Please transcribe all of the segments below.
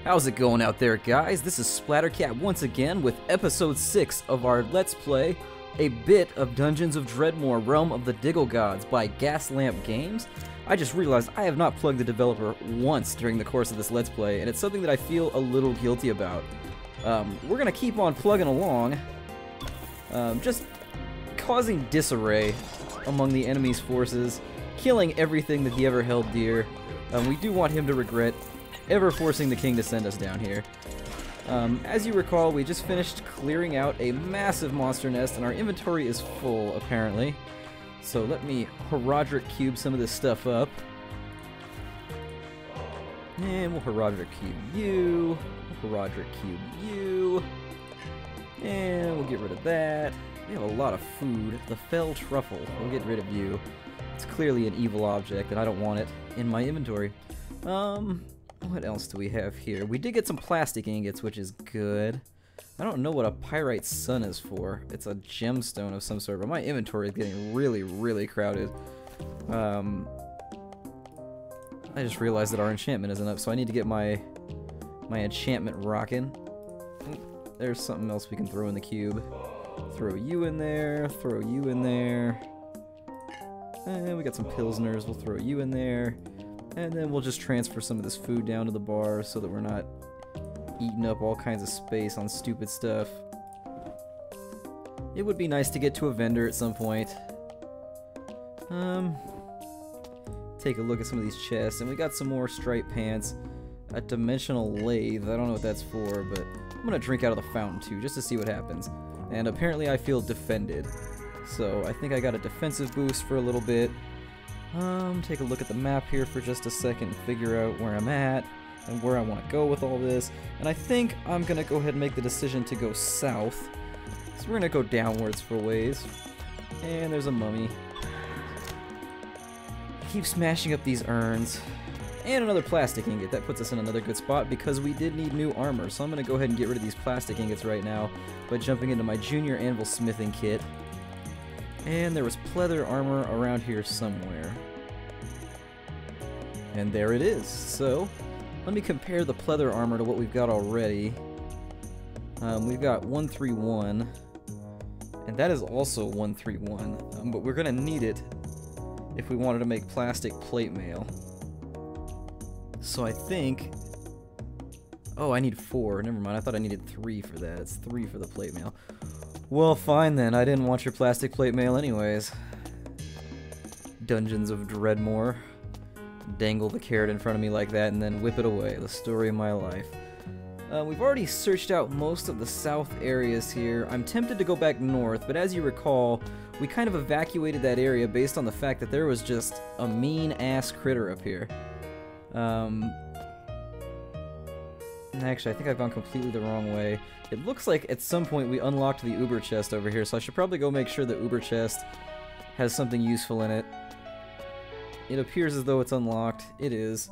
How's it going out there, guys? This is Splattercat once again with episode 6 of our Let's Play, a bit of Dungeons of Dredmor, Realm of the Diggle Gods by Gaslamp Games. I just realized I have not plugged the developer once during the course of this Let's Play, and it's something that I feel a little guilty about. We're gonna keep on plugging along, just causing disarray among the enemy's forces, killing everything that he ever held dear. We do want him to regret ever forcing the king to send us down here. As you recall, we just finished clearing out a massive monster nest, and our inventory is full, apparently. So let me Herodric cube some of this stuff up. And we'll Herodric cube you. Herodric cube you. And we'll get rid of that. We have a lot of food. The fell truffle. We'll get rid of you. It's clearly an evil object, and I don't want it in my inventory. What else do we have here? We did get some plastic ingots, which is good. I don't know what a pyrite sun is for. It's a gemstone of some sort, but my inventory is getting really crowded. I just realized that our enchantment isn't up, so I need to get my enchantment rocking. There's something else we can throw in the cube. Throw you in there, throw you in there. And we got some pilsners, we'll throw you in there. And then we'll just transfer some of this food down to the bar so that we're not eating up all kinds of space on stupid stuff. It would be nice to get to a vendor at some point. Take a look at some of these chests, and we got some more striped pants, a dimensional lathe. I don't know what that's for, but I'm gonna drink out of the fountain too, just to see what happens. And apparently I feel defended, so I think I got a defensive boost for a little bit. Take a look at the map here for just a second and figure out where I'm at and where I want to go with all this. And I think I'm gonna go ahead and make the decision to go south. So we're gonna go downwards for a ways. And there's a mummy. Keep smashing up these urns. And another plastic ingot. That puts us in another good spot because we did need new armor. So I'm gonna go ahead and get rid of these plastic ingots right now by jumping into my junior anvil smithing kit. And there was pleather armor around here somewhere. And there it is. So, let me compare the pleather armor to what we've got already. We've got 131. And that is also 131. But we're going to need it if we wanted to make plastic plate mail. So I think... Oh, I need 4. Never mind. I thought I needed 3 for that. It's 3 for the plate mail. Well, fine then. I didn't want your plastic plate mail anyways. Dungeons of Dredmor. Dangle the carrot in front of me like that and then whip it away. The story of my life. We've already searched out most of the south areas here. I'm tempted to go back north, but as you recall, we kind of evacuated that area based on the fact that there was just a mean-ass critter up here. Actually, I think I've gone completely the wrong way. It looks like at some point we unlocked the Uber chest over here, so I should probably go make sure the Uber chest has something useful in it. It appears as though it's unlocked. It is.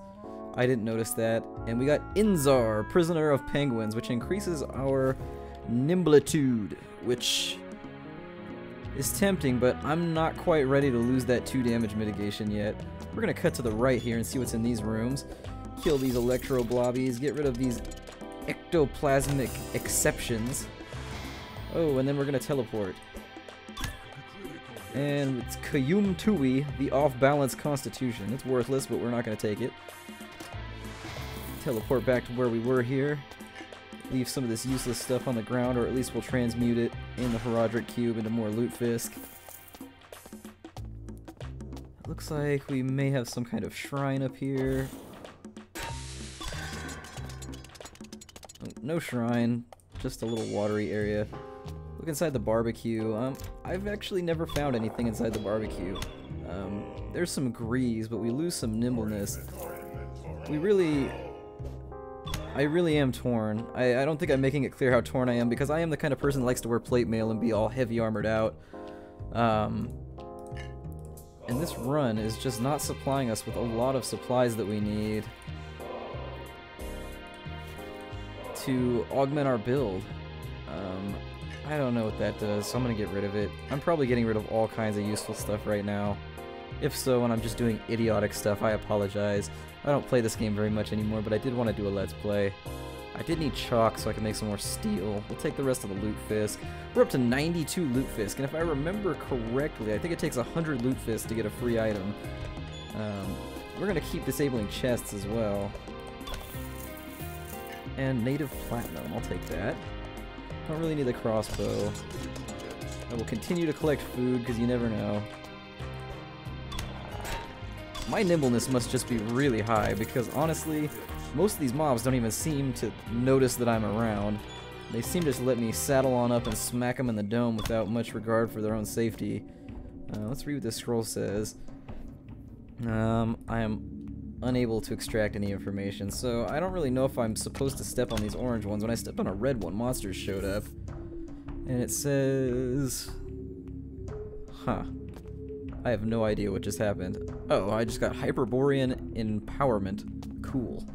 I didn't notice that. And we got Inzar, Prisoner of Penguins, which increases our nimblitude, which is tempting, but I'm not quite ready to lose that 2 damage mitigation yet. We're going to cut to the right here and see what's in these rooms. Kill these electro blobbies, get rid of these ectoplasmic exceptions. Oh, and then we're gonna teleport. And it's Kayum Tui, the off-balance constitution. It's worthless, but we're not gonna take it. Teleport back to where we were here. Leave some of this useless stuff on the ground, or at least we'll transmute it in the Herodric cube into more loot fisk. Looks like we may have some kind of shrine up here. No shrine, just a little watery area. Look inside the barbecue. I've actually never found anything inside the barbecue. There's some grease, but we lose some nimbleness. I really am torn. I don't think I'm making it clear how torn I am, because I am the kind of person that likes to wear plate mail and be all heavy armored out. And this run is just not supplying us with a lot of supplies that we need to augment our build. I don't know what that does, so I'm gonna get rid of it. I'm probably getting rid of all kinds of useful stuff right now. If so, and I'm just doing idiotic stuff, I apologize. I don't play this game very much anymore, but I did want to do a Let's Play. I did need chalk so I can make some more steel. We'll take the rest of the loot fisk. We're up to 92 loot fisk, and if I remember correctly, I think it takes 100 loot fisk to get a free item. We're going to keep disabling chests as well. And native platinum, I'll take that. Don't really need the crossbow. I will continue to collect food because you never know. My nimbleness must just be really high because honestly, most of these mobs don't even seem to notice that I'm around. They seem to just let me saddle on up and smack them in the dome without much regard for their own safety. Let's read what this scroll says. I am unable to extract any information, so I don't really know if I'm supposed to step on these orange ones. When I stepped on a red one, monsters showed up. And it says... Huh. I have no idea what just happened. Oh, I just got Hyperborean Empowerment. Cool.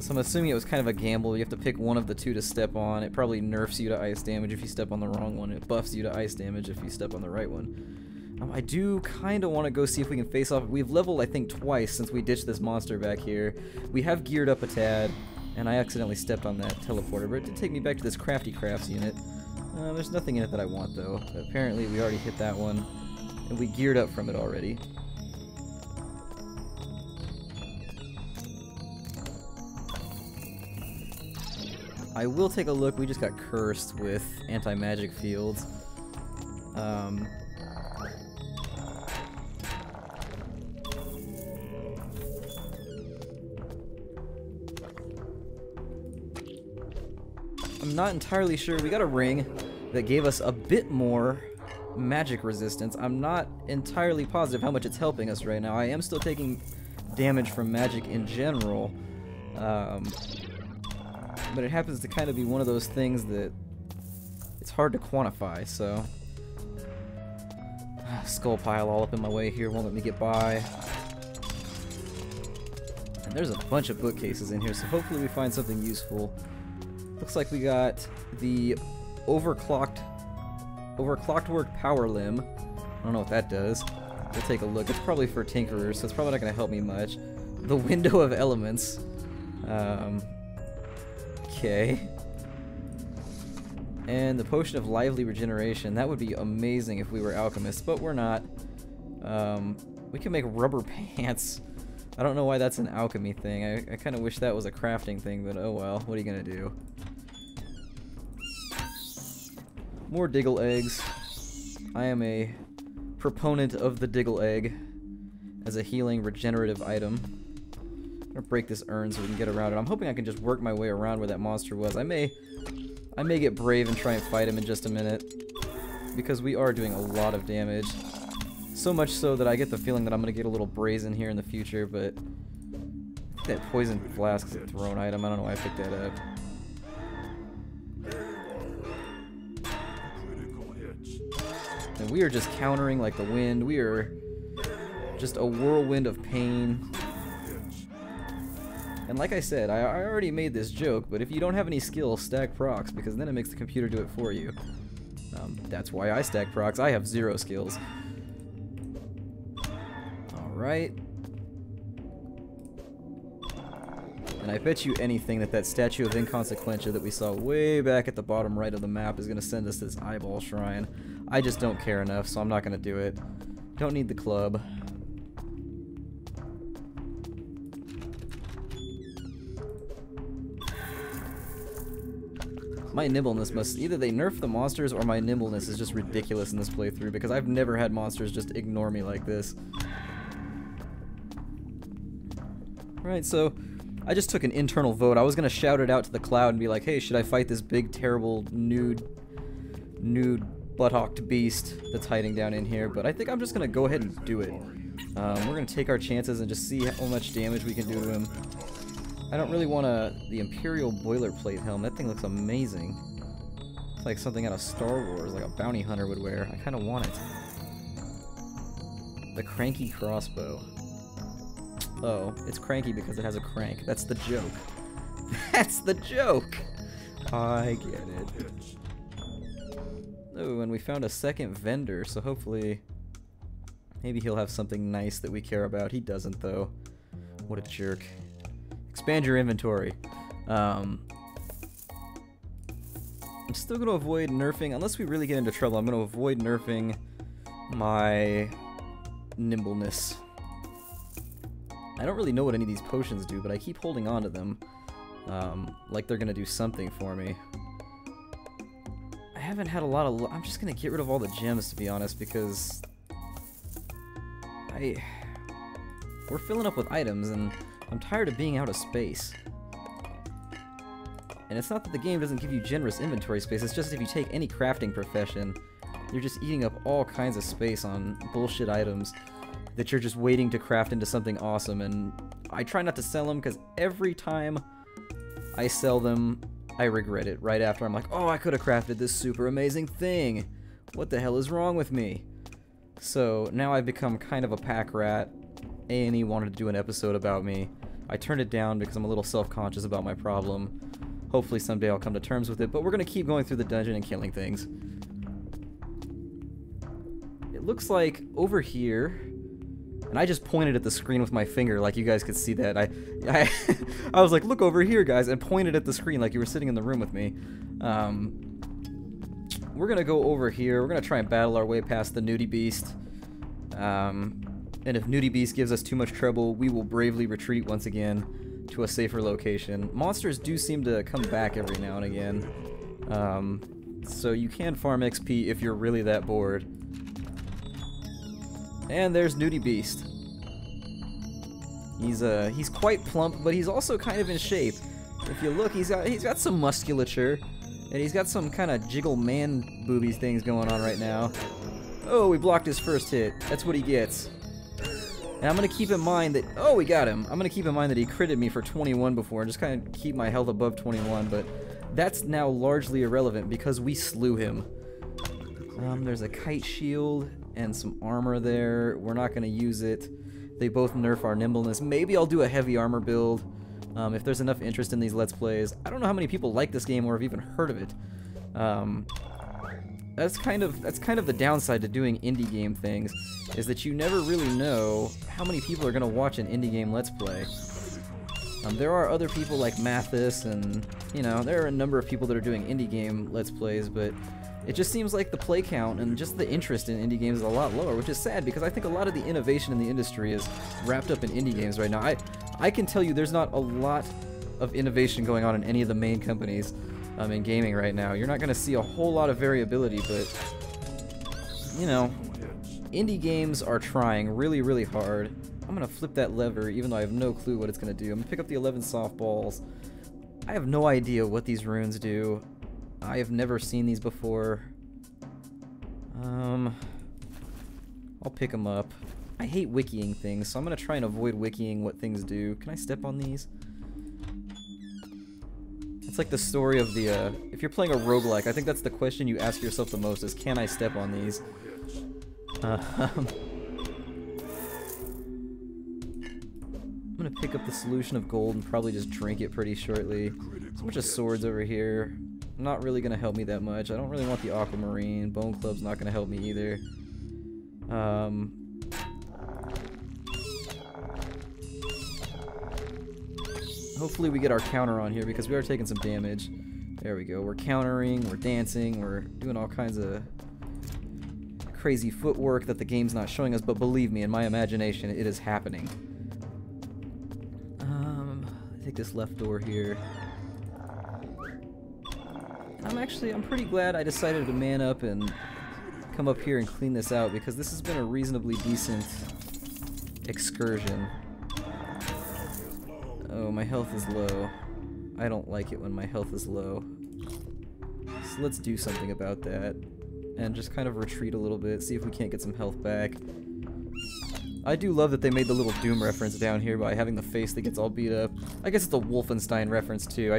So I'm assuming it was kind of a gamble. You have to pick one of the two to step on. It probably nerfs you to ice damage if you step on the wrong one. It buffs you to ice damage if you step on the right one. I do kind of want to go see if we can face off. We've leveled, I think, twice since we ditched this monster back here. We have geared up a tad, and I accidentally stepped on that teleporter, but it did take me back to this Crafty Crafts unit. There's nothing in it that I want, though. Apparently, we already hit that one, and we geared up from it already. I will take a look. We just got cursed with anti-magic fields. I'm not entirely sure. We got a ring that gave us a bit more magic resistance. I'm not entirely positive how much it's helping us right now. I am still taking damage from magic in general, but it happens to kind of be one of those things that it's hard to quantify, so... Skull pile all up in my way here, won't let me get by. And there's a bunch of bookcases in here, so hopefully we find something useful. Looks like we got the overclocked work power limb. I don't know what that does. We'll take a look. It's probably for tinkerers, so it's probably not going to help me much. The window of elements. Okay. And the potion of lively regeneration. That would be amazing if we were alchemists, but we're not. We can make rubber pants. I don't know why that's an alchemy thing. I kind of wish that was a crafting thing, but oh well. What are you gonna do? More diggle eggs. I am a proponent of the diggle egg as a healing regenerative item. I'm gonna break this urn so we can get around it. I'm hoping I can just work my way around where that monster was. I may get brave and try and fight him in just a minute, because we are doing a lot of damage. So much so that I get the feeling that I'm gonna get a little brazen here in the future, but that poison flask is a thrown item. I don't know why I picked that up. And we are just countering like the wind. We are just a whirlwind of pain. And like I said, I already made this joke, but if you don't have any skill, stack procs, because then it makes the computer do it for you. That's why I stack procs. I have 0 skills. Alright. And I bet you anything that statue of Inconsequentia that we saw way back at the bottom right of the map is going to send us to this eyeball shrine. I just don't care enough, so I'm not going to do it. Don't need the club. My nimbleness must... Either they nerf the monsters or my nimbleness is just ridiculous in this playthrough, because I've never had monsters just ignore me like this. Right, so I just took an internal vote. I was going to shout it out to the cloud and be like, hey, should I fight this big, terrible, nude buttocked beast that's hiding down in here? But I think I'm just going to go ahead and do it. We're going to take our chances and just see how much damage we can do to him. I don't really want the Imperial boilerplate helm. That thing looks amazing. It's like something out of Star Wars, like a bounty hunter would wear. I kind of want it. The cranky crossbow. Oh, it's cranky because it has a crank. That's the joke. That's the joke! I get it. Oh, and we found a second vendor, so hopefully... Maybe he'll have something nice that we care about. He doesn't, though. What a jerk. Expand your inventory. I'm still going to avoid nerfing, unless we really get into trouble, I'm going to avoid nerfing my nimbleness. I don't really know what any of these potions do, but I keep holding on to them. Like they're going to do something for me. I haven't had a lot of... I'm just going to get rid of all the gems, to be honest, because... We're filling up with items, and I'm tired of being out of space. And it's not that the game doesn't give you generous inventory space, it's just if you take any crafting profession, you're just eating up all kinds of space on bullshit items that you're just waiting to craft into something awesome, and I try not to sell them, because every time I sell them, I regret it right after. I'm like, oh, I could have crafted this super amazing thing. What the hell is wrong with me? So now I've become kind of a pack rat. A&E wanted to do an episode about me. I turned it down because I'm a little self-conscious about my problem. Hopefully someday I'll come to terms with it, but we're going to keep going through the dungeon and killing things. It looks like over here, and I just pointed at the screen with my finger like you guys could see that. I was like, look over here, guys, and pointed at the screen like you were sitting in the room with me. We're going to go over here. We're going to try and battle our way past the Nudie Beast. And if Nudie Beast gives us too much trouble, we will bravely retreat once again to a safer location. Monsters do seem to come back every now and again. So you can farm XP if you're really that bored. And there's Nudie Beast. He's quite plump, but he's also kind of in shape. If you look, he's got some musculature, and he's got some kind of jiggle man boobies things going on right now. Oh, we blocked his first hit. That's what he gets. And I'm going to keep in mind that... Oh, we got him. I'm going to keep in mind that he critted me for 21 before and just kind of keep my health above 21, but that's now largely irrelevant because we slew him. There's a kite shield and some armor there. We're not going to use it. They both nerf our nimbleness. Maybe I'll do a heavy armor build if there's enough interest in these Let's Plays. I don't know how many people like this game or have even heard of it. That's kind of the downside to doing indie game things, is that you never really know how many people are going to watch an indie game Let's Play. There are other people like Mathis, and, you know, there are a number of people that are doing indie game Let's Plays, but it just seems like the play count and just the interest in indie games is a lot lower, which is sad, because I think a lot of the innovation in the industry is wrapped up in indie games right now. I can tell you there's not a lot of innovation going on in any of the main companies in gaming right now. You're not going to see a whole lot of variability, but, you know, indie games are trying really, really hard. I'm going to flip that lever, even though I have no clue what it's going to do. I'm going to pick up the 11 softballs. I have no idea what these runes do. I have never seen these before. I'll pick them up. I hate wikiing things, so I'm going to try and avoid wikiing what things do. Can I step on these? It's like the story of the, if you're playing a roguelike, I think that's the question you ask yourself the most is, can I step on these? I'm gonna pick up the solution of gold and probably just drink it pretty shortly. There's a bunch of swords over here. Not really gonna help me that much. I don't really want the aquamarine. Bone club's not gonna help me either. Hopefully we get our counter on here because we are taking some damage. There we go. We're countering, we're dancing, we're doing all kinds of crazy footwork that the game's not showing us, but believe me, in my imagination, it is happening. Take this left door here. I'm pretty glad I decided to man up and come up here and clean this out, because this has been a reasonably decent excursion. Oh, my health is low. I don't like it when my health is low. So let's do something about that. And just kind of retreat a little bit, see if we can't get some health back. I do love that they made the little Doom reference down here by having the face that gets all beat up. I guess it's a Wolfenstein reference too. I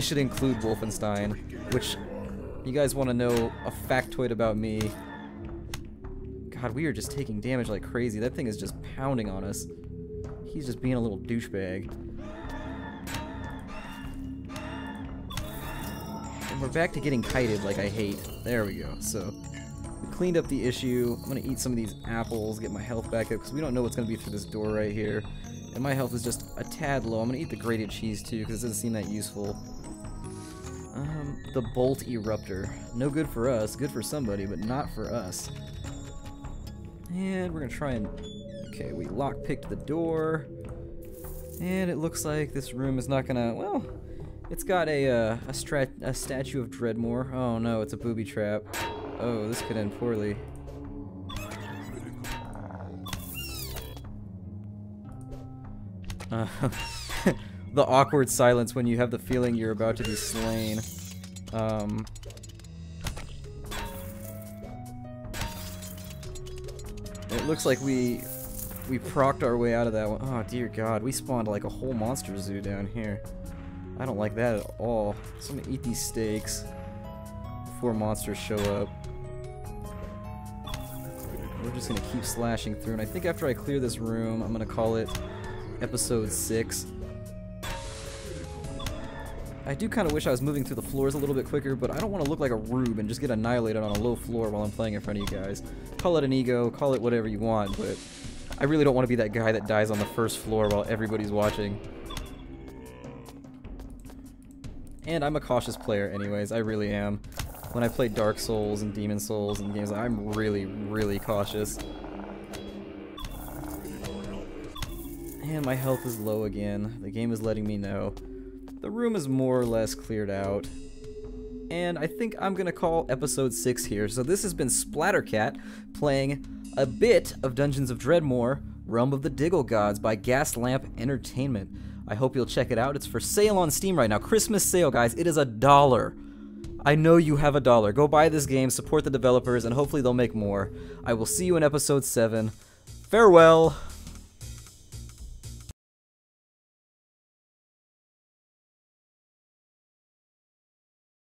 should include Wolfenstein, which, you guys want to know a factoid about me. God, we are just taking damage like crazy. That thing is just pounding on us. He's just being a little douchebag. And we're back to getting kited like I hate. There we go. So, we cleaned up the issue. I'm going to eat some of these apples, get my health back up, because we don't know what's going to be through this door right here. And my health is just a tad low. I'm gonna eat the grated cheese too, because it doesn't seem that useful. The Bolt Eruptor. No good for us, good for somebody, but not for us. And we're gonna try and... Okay, we lockpicked the door. And it looks like this room is not gonna... Well, it's got a statue of Dredmor. Oh no, it's a booby trap. Oh, this could end poorly. The awkward silence when you have the feeling you're about to be slain. It looks like we procced our way out of that one. Oh dear God, we spawned like a whole monster zoo down here. I don't like that at all. So I'm gonna eat these steaks before monsters show up. We're just gonna keep slashing through, and I think after I clear this room, I'm gonna call it episode 6. I do kind of wish I was moving through the floors a little bit quicker, but I don't want to look like a rube and just get annihilated on a low floor while I'm playing in front of you guys. Call it an ego, call it whatever you want, but I really don't want to be that guy that dies on the first floor while everybody's watching. And I'm a cautious player anyways, I really am. When I play Dark Souls and Demon Souls and games, I'm really, really cautious. And my health is low again. The game is letting me know. The room is more or less cleared out. And I think I'm gonna call episode 6 here. So this has been Splattercat playing a bit of Dungeons of Dredmor, Realm of the Diggle Gods by Gaslamp Entertainment. I hope you'll check it out. It's for sale on Steam right now. Christmas sale, guys. It is $1. I know you have $1. Go buy this game, support the developers, and hopefully they'll make more. I will see you in episode 7. Farewell!